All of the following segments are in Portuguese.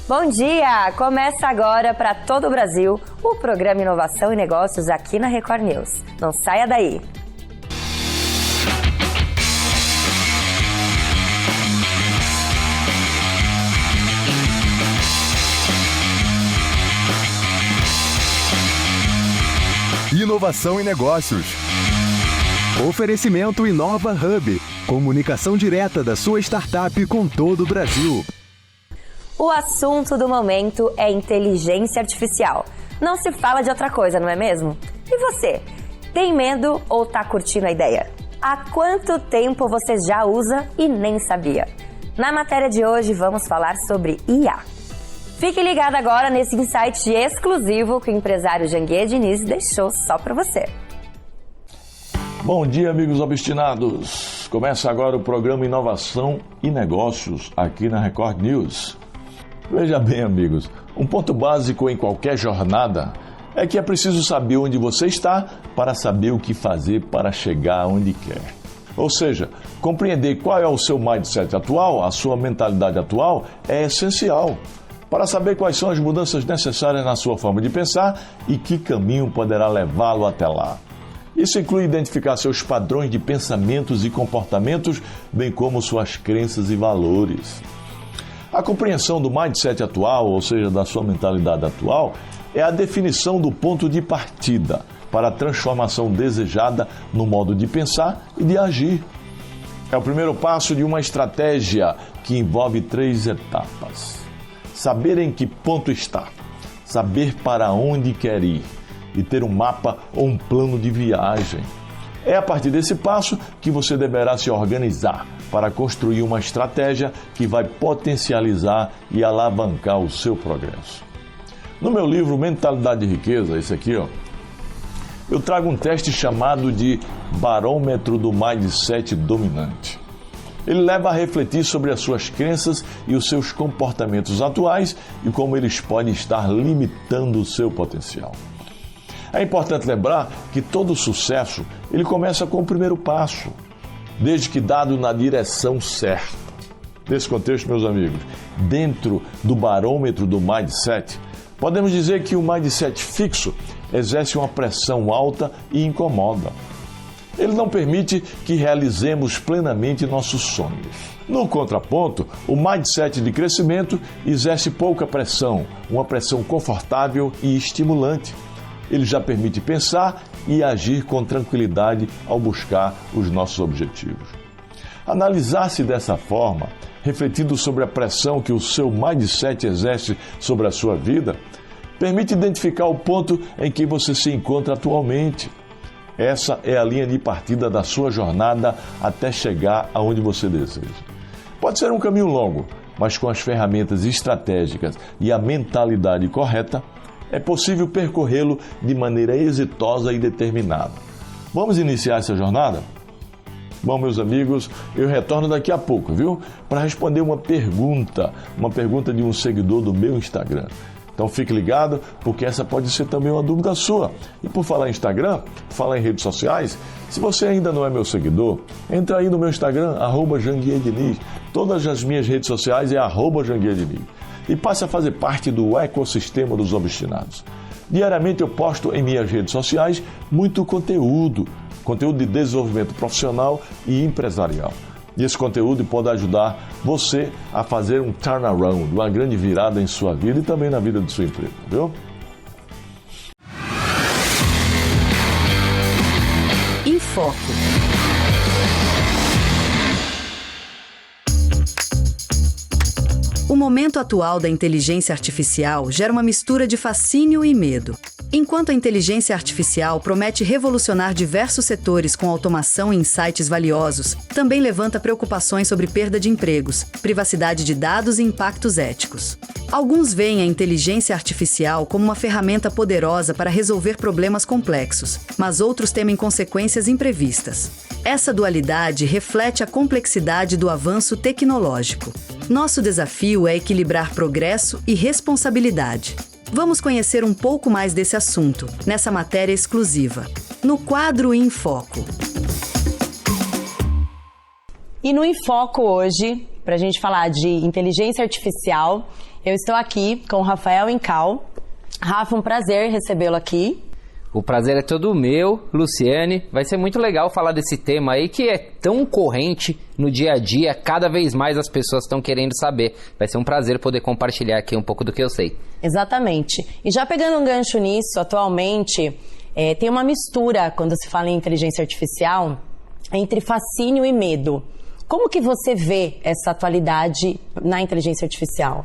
Bom dia! Começa agora para todo o Brasil o programa Inovação e Negócios aqui na Record News. Não saia daí! Inovação e Negócios. Oferecimento Inova Hub. Comunicação direta da sua startup com todo o Brasil. O assunto do momento é inteligência artificial. Não se fala de outra coisa, não é mesmo? E você? Tem medo ou tá curtindo a ideia? Há quanto tempo você já usa e nem sabia? Na matéria de hoje vamos falar sobre IA. Fique ligado agora nesse insight exclusivo que o empresário Janguier Diniz deixou só para você. Bom dia, amigos obstinados. Começa agora o programa Inovação e Negócios aqui na Record News. Veja bem, amigos, um ponto básico em qualquer jornada é que é preciso saber onde você está para saber o que fazer para chegar onde quer. Ou seja, compreender qual é o seu mindset atual, a sua mentalidade atual, é essencial para saber quais são as mudanças necessárias na sua forma de pensar e que caminho poderá levá-lo até lá. Isso inclui identificar seus padrões de pensamentos e comportamentos, bem como suas crenças e valores. A compreensão do mindset atual, ou seja, da sua mentalidade atual, é a definição do ponto de partida para a transformação desejada no modo de pensar e de agir. É o primeiro passo de uma estratégia que envolve 3 etapas. Saber em que ponto está, saber para onde quer ir e ter um mapa ou um plano de viagem. É a partir desse passo que você deverá se organizar para construir uma estratégia que vai potencializar e alavancar o seu progresso. No meu livro Mentalidade de Riqueza, esse aqui, eu trago um teste chamado de Barômetro do Mindset Dominante. Ele leva a refletir sobre as suas crenças e os seus comportamentos atuais e como eles podem estar limitando o seu potencial. É importante lembrar que todo sucesso ele começa com o primeiro passo, desde que dado na direção certa. Nesse contexto, meus amigos, dentro do barômetro do mindset, podemos dizer que o mindset fixo exerce uma pressão alta e incomoda. Ele não permite que realizemos plenamente nossos sonhos. No contraponto, o mindset de crescimento exerce pouca pressão, uma pressão confortável e estimulante. Ele já permite pensar e agir com tranquilidade ao buscar os nossos objetivos. Analisar-se dessa forma, refletindo sobre a pressão que o seu mindset exerce sobre a sua vida, permite identificar o ponto em que você se encontra atualmente. Essa é a linha de partida da sua jornada até chegar aonde você deseja. Pode ser um caminho longo, mas com as ferramentas estratégicas e a mentalidade correta, é possível percorrê-lo de maneira exitosa e determinada. Vamos iniciar essa jornada? Bom, meus amigos, eu retorno daqui a pouco, viu? Para responder uma pergunta de um seguidor do meu Instagram. Então fique ligado, porque essa pode ser também uma dúvida sua. E por falar em Instagram, falar em redes sociais, se você ainda não é meu seguidor, entra aí no meu Instagram, @JanguierDiniz. Todas as minhas redes sociais é @JanguierDiniz. E passe a fazer parte do ecossistema dos obstinados. Diariamente eu posto em minhas redes sociais muito conteúdo de desenvolvimento profissional e empresarial. E esse conteúdo pode ajudar você a fazer um turnaround, uma grande virada em sua vida e também na vida de sua empresa, viu? Em Foco. O momento atual da inteligência artificial gera uma mistura de fascínio e medo. Enquanto a inteligência artificial promete revolucionar diversos setores com automação e insights valiosos, também levanta preocupações sobre perda de empregos, privacidade de dados e impactos éticos. Alguns veem a inteligência artificial como uma ferramenta poderosa para resolver problemas complexos, mas outros temem consequências imprevistas. Essa dualidade reflete a complexidade do avanço tecnológico. Nosso desafio é equilibrar progresso e responsabilidade. Vamos conhecer um pouco mais desse assunto, nessa matéria exclusiva, no quadro Em Foco. E no Em Foco hoje, para a gente falar de inteligência artificial, Eu estou aqui com o Rafael Incal. Rafa, um prazer recebê-lo aqui. O prazer é todo meu, Luciane. Vai ser muito legal falar desse tema aí que é tão corrente no dia a dia. Cada vez mais as pessoas estão querendo saber. Vai ser um prazer poder compartilhar aqui um pouco do que eu sei. Exatamente. E já pegando um gancho nisso, atualmente tem uma mistura, quando se fala em inteligência artificial, entre fascínio e medo. Como que você vê essa atualidade na inteligência artificial?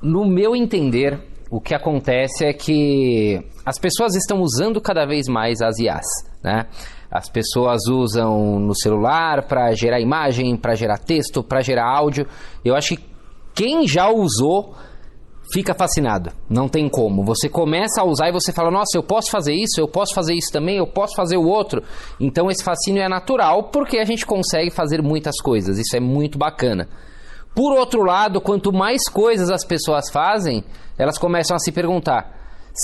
No meu entender, o que acontece é que as pessoas estão usando cada vez mais as IAs, né? As pessoas usam no celular para gerar imagem, para gerar texto, para gerar áudio. Eu acho que quem já usou fica fascinado. Não tem como. Você começa a usar e você fala, nossa, eu posso fazer isso também, eu posso fazer o outro. Então esse fascínio é natural porque a gente consegue fazer muitas coisas. Isso é muito bacana. Por outro lado, quanto mais coisas as pessoas fazem, elas começam a se perguntar,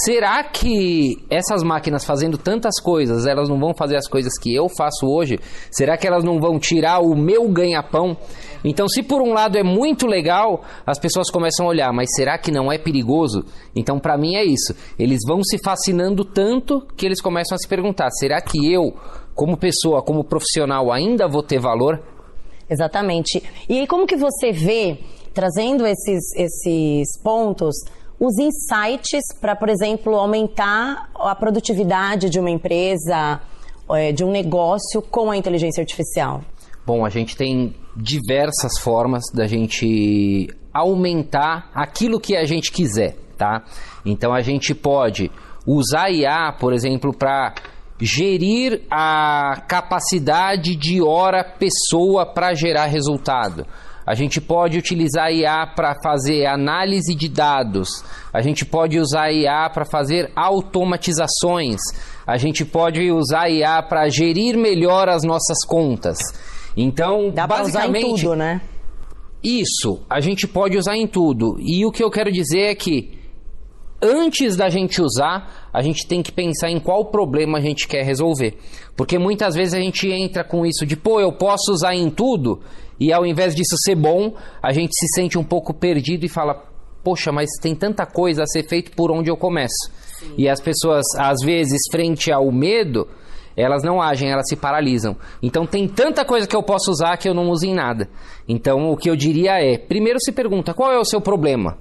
será que essas máquinas fazendo tantas coisas, elas não vão fazer as coisas que eu faço hoje? Será que elas não vão tirar o meu ganha-pão? Então, se por um lado é muito legal, as pessoas começam a olhar, mas será que não é perigoso? Então, para mim é isso. Eles vão se fascinando tanto que eles começam a se perguntar, será que eu, como pessoa, como profissional, ainda vou ter valor? Exatamente. E aí, como que você vê, trazendo esses pontos, os insights para, por exemplo, aumentar a produtividade de uma empresa, de um negócio com a inteligência artificial? Bom, a gente tem diversas formas da gente aumentar aquilo que a gente quiser, tá? Então a gente pode usar IA, por exemplo, para gerir a capacidade de hora pessoa para gerar resultado. A gente pode utilizar a IA para fazer análise de dados. A gente pode usar a IA para fazer automatizações. A gente pode usar a IA para gerir melhor as nossas contas. Então, dá para usar em tudo, né? Isso, a gente pode usar em tudo. E o que eu quero dizer é que antes da gente usar, a gente tem que pensar em qual problema a gente quer resolver. Porque muitas vezes a gente entra com isso de, eu posso usar em tudo, e ao invés disso ser bom, a gente se sente um pouco perdido e fala, poxa, mas tem tanta coisa a ser feito, por onde eu começo? Sim. E as pessoas, às vezes, frente ao medo, elas não agem, elas se paralisam. Então tem tanta coisa que eu posso usar que eu não uso em nada. Então o que eu diria é, primeiro se pergunta, qual é o seu problema?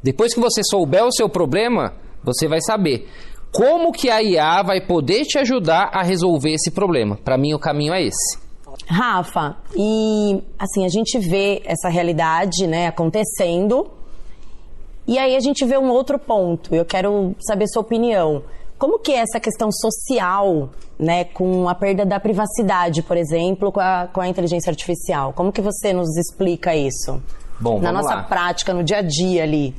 Depois que você souber o seu problema, você vai saber como que a IA vai poder te ajudar a resolver esse problema. Para mim, o caminho é esse. Rafa, e assim, a gente vê essa realidade, né, acontecendo, e aí a gente vê um outro ponto. Eu quero saber sua opinião. Como que é essa questão social, né, com a perda da privacidade, por exemplo, com a inteligência artificial? Como que você nos explica isso? Bom, na nossa prática, no dia a dia ali.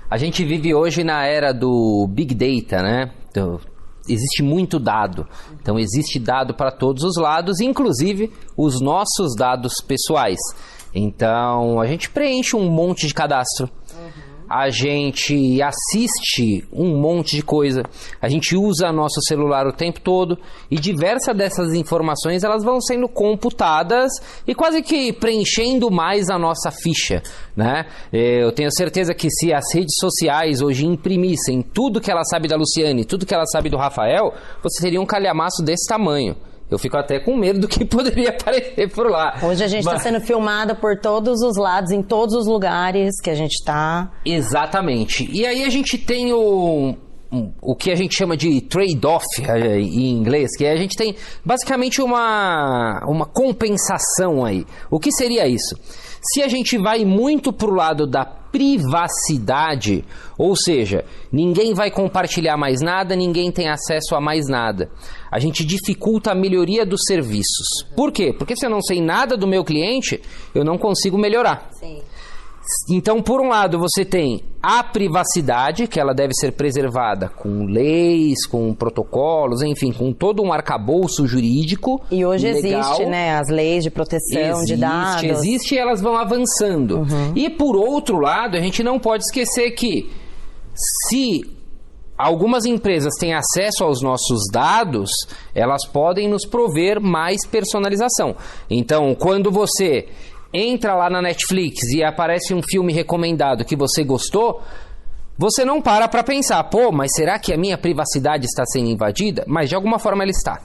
A gente vive hoje na era do Big Data, né? Então, existe muito dado. Então, existe dado para todos os lados, inclusive os nossos dados pessoais. Então, a gente preenche um monte de cadastro. A gente assiste um monte de coisa, a gente usa nosso celular o tempo todo e diversas dessas informações elas vão sendo computadas e quase que preenchendo mais a nossa ficha, né? Eu tenho certeza que se as redes sociais hoje imprimissem tudo que ela sabe da Luciane, tudo que ela sabe do Rafael, você teria um calhamaço desse tamanho. Eu fico até com medo do que poderia aparecer por lá. Hoje a gente está sendo filmada por todos os lados, em todos os lugares que a gente está. Exatamente. E aí a gente tem o que a gente chama de trade-off em inglês, que a gente tem basicamente uma compensação aí. O que seria isso? Se a gente vai muito para o lado da privacidade, ou seja, ninguém vai compartilhar mais nada, ninguém tem acesso a mais nada, a gente dificulta a melhoria dos serviços. Por quê? Porque se eu não sei nada do meu cliente, eu não consigo melhorar. Sim. Então, por um lado, você tem a privacidade, que ela deve ser preservada com leis, com protocolos, enfim, com todo um arcabouço jurídico. E hoje legal. Existe, né, as leis de proteção de dados. Existe e elas vão avançando. Uhum. E, por outro lado, a gente não pode esquecer que se algumas empresas têm acesso aos nossos dados, elas podem nos prover mais personalização. Então, quando você entra lá na Netflix e aparece um filme recomendado que você gostou, você não para pensar, pô, mas será que a minha privacidade está sendo invadida? Mas de alguma forma ela está.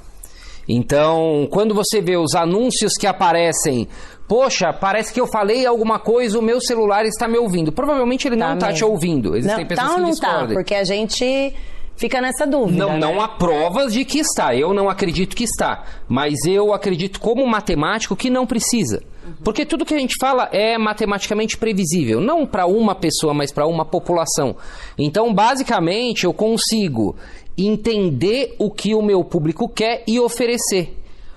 Então, quando você vê os anúncios que aparecem, poxa, parece que eu falei alguma coisa, o meu celular está me ouvindo. Provavelmente ele não está te ouvindo. Existem pessoas que discordam. Tá, porque a gente fica nessa dúvida. Não há provas de que está. Eu não acredito que está. Mas eu acredito como matemático que não precisa. Porque tudo que a gente fala é matematicamente previsível. Não para uma pessoa, mas para uma população. Então, basicamente, eu consigo entender o que o meu público quer e oferecer.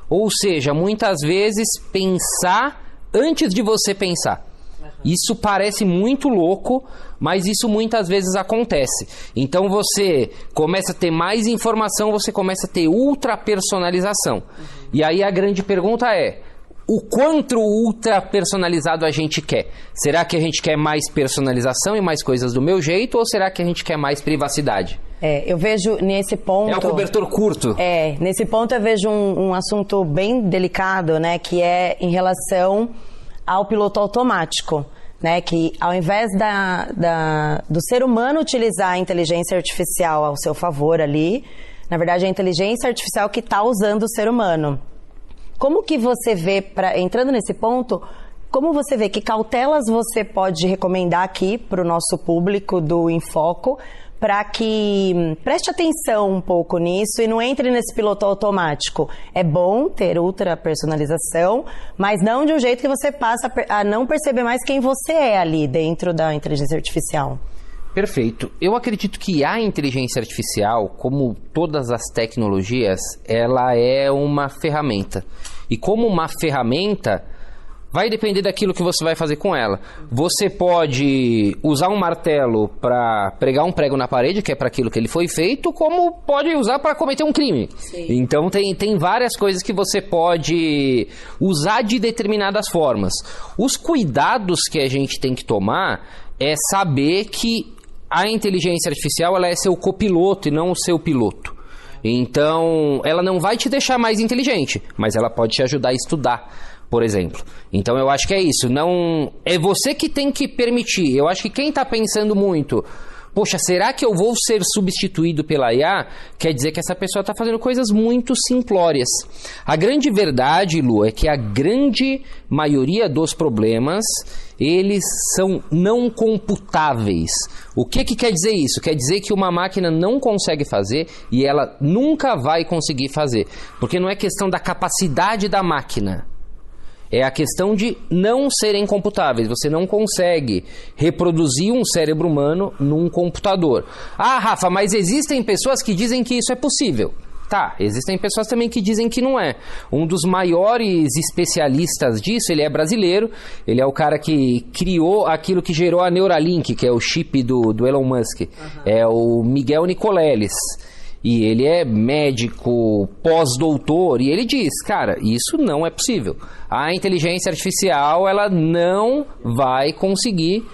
Ou seja, muitas vezes pensar antes de você pensar. Isso parece muito louco, mas isso muitas vezes acontece. Então você começa a ter mais informação, você começa a ter ultra personalização. E aí a grande pergunta é: o quanto ultra personalizado a gente quer? Será que a gente quer mais personalização e mais coisas do meu jeito, ou será que a gente quer mais privacidade? Eu vejo nesse ponto... É o cobertor curto. Nesse ponto eu vejo um assunto bem delicado, né? Que é em relação ao piloto automático, né? Que ao invés do ser humano utilizar a inteligência artificial ao seu favor ali, na verdade é a inteligência artificial que está usando o ser humano. Como que você vê, entrando nesse ponto, como você vê, que cautelas você pode recomendar aqui para o nosso público do Em Foco, para que preste atenção um pouco nisso e não entre nesse piloto automático? É bom ter ultra personalização, mas não de um jeito que você passa a não perceber mais quem você é ali dentro da inteligência artificial. Perfeito. Eu acredito que a inteligência artificial, como todas as tecnologias, ela é uma ferramenta. E como uma ferramenta, vai depender daquilo que você vai fazer com ela. Você pode usar um martelo para pregar um prego na parede, que é para aquilo que ele foi feito, como pode usar para cometer um crime. Sim. Então tem várias coisas que você pode usar de determinadas formas. Os cuidados que a gente tem que tomar é saber que a inteligência artificial ela é seu copiloto e não o seu piloto. Então, ela não vai te deixar mais inteligente, mas ela pode te ajudar a estudar, por exemplo. Então, eu acho que é isso. Não é você que tem que permitir. Eu acho que quem está pensando muito, poxa, será que eu vou ser substituído pela IA? Quer dizer que essa pessoa está fazendo coisas muito simplórias. A grande verdade, Lu, é que a grande maioria dos problemas, eles são não computáveis. O que quer dizer isso? Quer dizer que uma máquina não consegue fazer e ela nunca vai conseguir fazer. Porque não é questão da capacidade da máquina. É a questão de não serem computáveis. Você não consegue reproduzir um cérebro humano num computador. Ah, Rafa, mas existem pessoas que dizem que isso é possível. Tá, existem pessoas também que dizem que não é. Um dos maiores especialistas disso, ele é brasileiro. Ele é o cara que criou aquilo que gerou a Neuralink, que é o chip do Elon Musk. É o Miguel Nicoleles. E ele é médico, pós-doutor, e ele diz, cara, isso não é possível. A inteligência artificial, ela não vai conseguir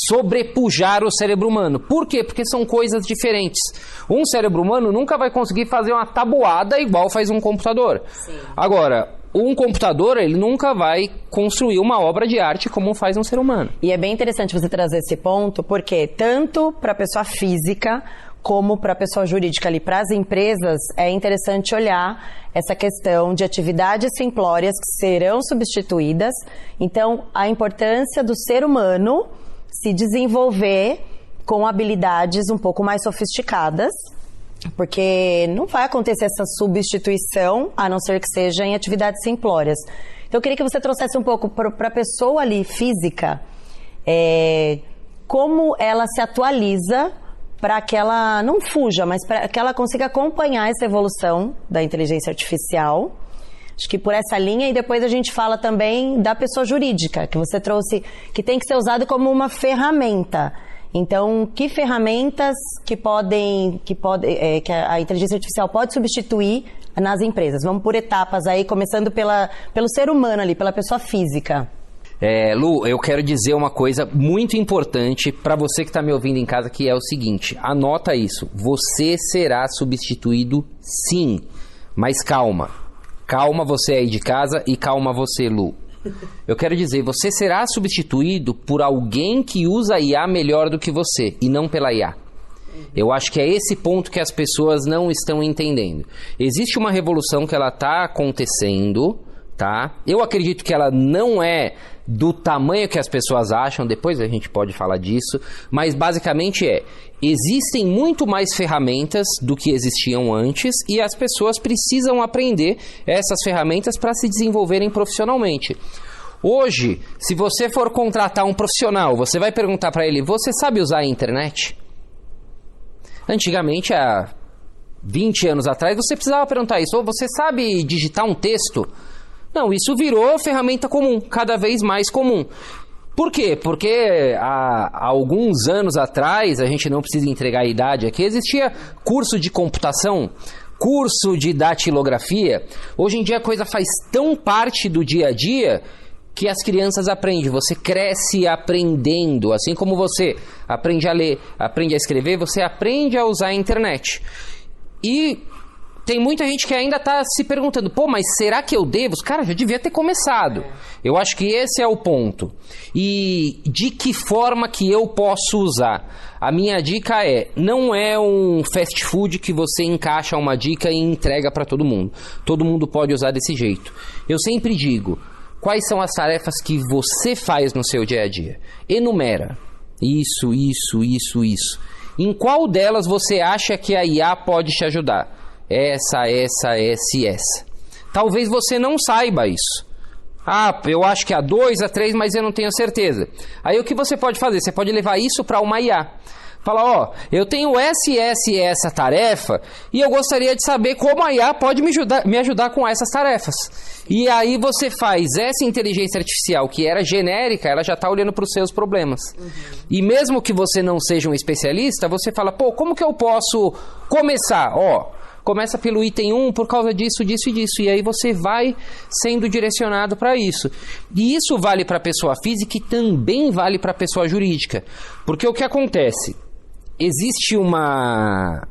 sobrepujar o cérebro humano. Por quê? Porque são coisas diferentes. Um cérebro humano nunca vai conseguir fazer uma tabuada igual faz um computador. Sim. Agora, um computador, ele nunca vai construir uma obra de arte como faz um ser humano. E é bem interessante você trazer esse ponto, porque tanto para a pessoa física como para a pessoa jurídica ali, para as empresas, é interessante olhar essa questão de atividades simplórias que serão substituídas. Então, a importância do ser humano se desenvolver com habilidades um pouco mais sofisticadas, porque não vai acontecer essa substituição, a não ser que seja em atividades simplórias. Então, eu queria que você trouxesse um pouco para a pessoa ali, física, como ela se atualiza para que ela não fuja, mas para que ela consiga acompanhar essa evolução da inteligência artificial. Acho que por essa linha, e depois a gente fala também da pessoa jurídica, que você trouxe, que tem que ser usado como uma ferramenta. Então, que ferramentas que a inteligência artificial pode substituir nas empresas? Vamos por etapas aí, começando pelo ser humano ali, pela pessoa física. Lu, eu quero dizer uma coisa muito importante para você que está me ouvindo em casa, que é o seguinte, anota isso, você será substituído sim, mas calma você aí de casa e calma você, Lu. Eu quero dizer, você será substituído por alguém que usa a IA melhor do que você, e não pela IA. Eu acho que é esse ponto que as pessoas não estão entendendo. Existe uma revolução que ela está acontecendo, tá? Eu acredito que ela não é do tamanho que as pessoas acham, depois a gente pode falar disso, mas basicamente existem muito mais ferramentas do que existiam antes e as pessoas precisam aprender essas ferramentas para se desenvolverem profissionalmente. Hoje, se você for contratar um profissional, você vai perguntar para ele, você sabe usar a internet? Antigamente, há 20 anos atrás, você precisava perguntar isso. Ou você sabe digitar um texto? Não, isso virou ferramenta comum, cada vez mais comum. Por quê? Porque há alguns anos atrás, a gente não precisa entregar a idade aqui, existia curso de computação, curso de datilografia. Hoje em dia a coisa faz tão parte do dia a dia que as crianças aprendem. Você cresce aprendendo, assim como você aprende a ler, aprende a escrever, você aprende a usar a internet. E tem muita gente que ainda está se perguntando, pô, mas será que eu devo? Cara, já devia ter começado. Eu acho que esse é o ponto. E de que forma que eu posso usar? A minha dica não é um fast food que você encaixa uma dica e entrega para todo mundo. Todo mundo pode usar desse jeito. Eu sempre digo, quais são as tarefas que você faz no seu dia a dia? Enumera. Isso. Em qual delas você acha que a IA pode te ajudar? Essa. Talvez você não saiba isso. Eu acho que há 2, há 3, mas eu não tenho certeza. Aí o que você pode fazer? Você pode levar isso para uma IA. Fala, eu tenho essa tarefa e eu gostaria de saber como a IA pode me ajudar com essas tarefas. E aí você faz essa inteligência artificial que era genérica, ela já está olhando para os seus problemas. E mesmo que você não seja um especialista, você fala, como que eu posso começar? Começa pelo item 1 por causa disso. E aí você vai sendo direcionado para isso. E isso vale para a pessoa física e também vale para a pessoa jurídica. Porque o que acontece? Existe uma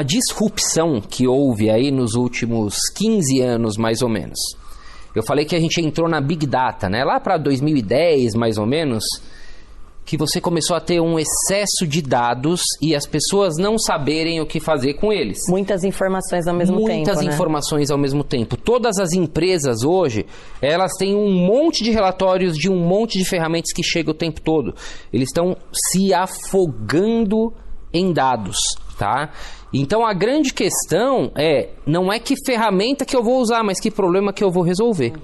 disrupção que houve aí nos últimos 15 anos, mais ou menos. Eu falei que a gente entrou na Big Data, né? Lá para 2010, mais ou menos, que você começou a ter um excesso de dados e as pessoas não saberem o que fazer com eles. Muitas informações ao mesmo tempo, Muitas informações ao mesmo tempo. Todas as empresas hoje, elas têm um monte de relatórios de um monte de ferramentas que chegam o tempo todo. Eles estão se afogando em dados, tá? Então a grande questão não é que ferramenta que eu vou usar, mas que problema que eu vou resolver.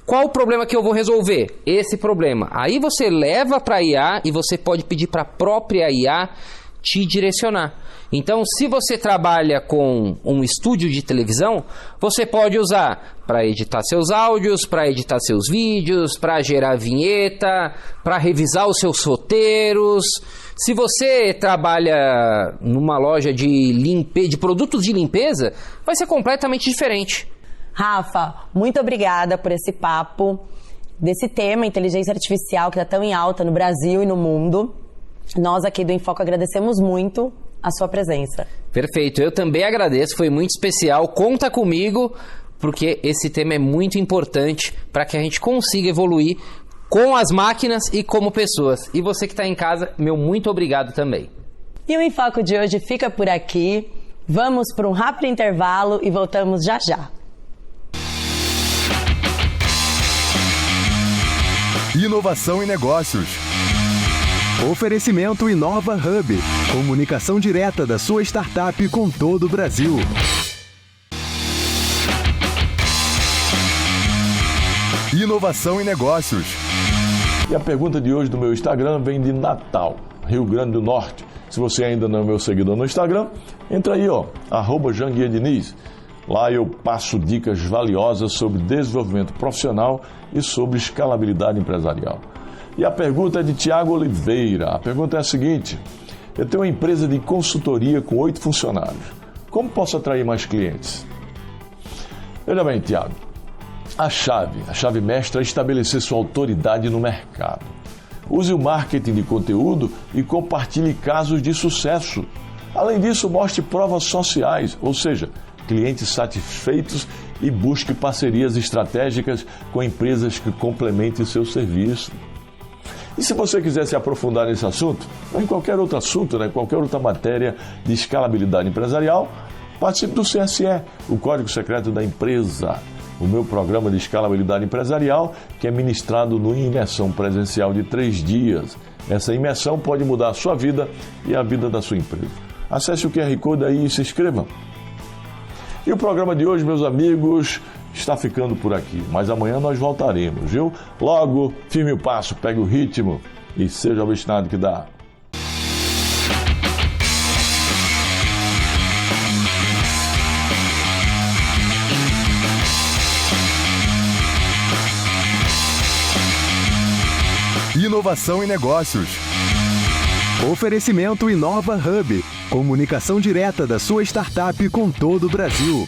Qual o problema que eu vou resolver? Esse problema. Aí você leva para a IA e você pode pedir para a própria IA te direcionar. Então, se você trabalha com um estúdio de televisão, você pode usar para editar seus áudios, para editar seus vídeos, para gerar vinheta, para revisar os seus roteiros. Se você trabalha numa loja de produtos de limpeza, vai ser completamente diferente. Rafa, muito obrigada por esse papo, desse tema, inteligência artificial, que está tão em alta no Brasil e no mundo. Nós aqui do Enfoco agradecemos muito a sua presença. Perfeito, eu também agradeço, foi muito especial. Conta comigo, porque esse tema é muito importante para que a gente consiga evoluir com as máquinas e como pessoas. E você que está em casa, meu muito obrigado também. E o Enfoco de hoje fica por aqui. Vamos para um rápido intervalo e voltamos já já. Inovação e negócios. Oferecimento Inova Hub. Comunicação direta da sua startup com todo o Brasil. Inovação e negócios. E a pergunta de hoje do meu Instagram vem de Natal, Rio Grande do Norte. Se você ainda não é meu seguidor no Instagram, entra aí, @JanguiaDiniz. Lá eu passo dicas valiosas sobre desenvolvimento profissional e sobre escalabilidade empresarial. E a pergunta é de Tiago Oliveira. A pergunta é a seguinte: eu tenho uma empresa de consultoria com 8 funcionários. Como posso atrair mais clientes? Veja bem, Tiago, a chave mestra é estabelecer sua autoridade no mercado. Use o marketing de conteúdo e compartilhe casos de sucesso. Além disso, mostre provas sociais, ou seja, clientes satisfeitos e busque parcerias estratégicas com empresas que complementem seu serviço. E se você quiser se aprofundar nesse assunto, ou em qualquer outro assunto, qualquer outra matéria de escalabilidade empresarial, participe do CSE, o Código Secreto da Empresa, o meu programa de escalabilidade empresarial, que é ministrado numa imersão presencial de 3 dias. Essa imersão pode mudar a sua vida e a vida da sua empresa. Acesse o QR Code aí e se inscreva. E o programa de hoje, meus amigos, está ficando por aqui, mas amanhã nós voltaremos, viu? Logo, firme o passo, pegue o ritmo e seja obstinado que dá. Inovação em negócios. Oferecimento Inova Hub. Comunicação direta da sua startup com todo o Brasil.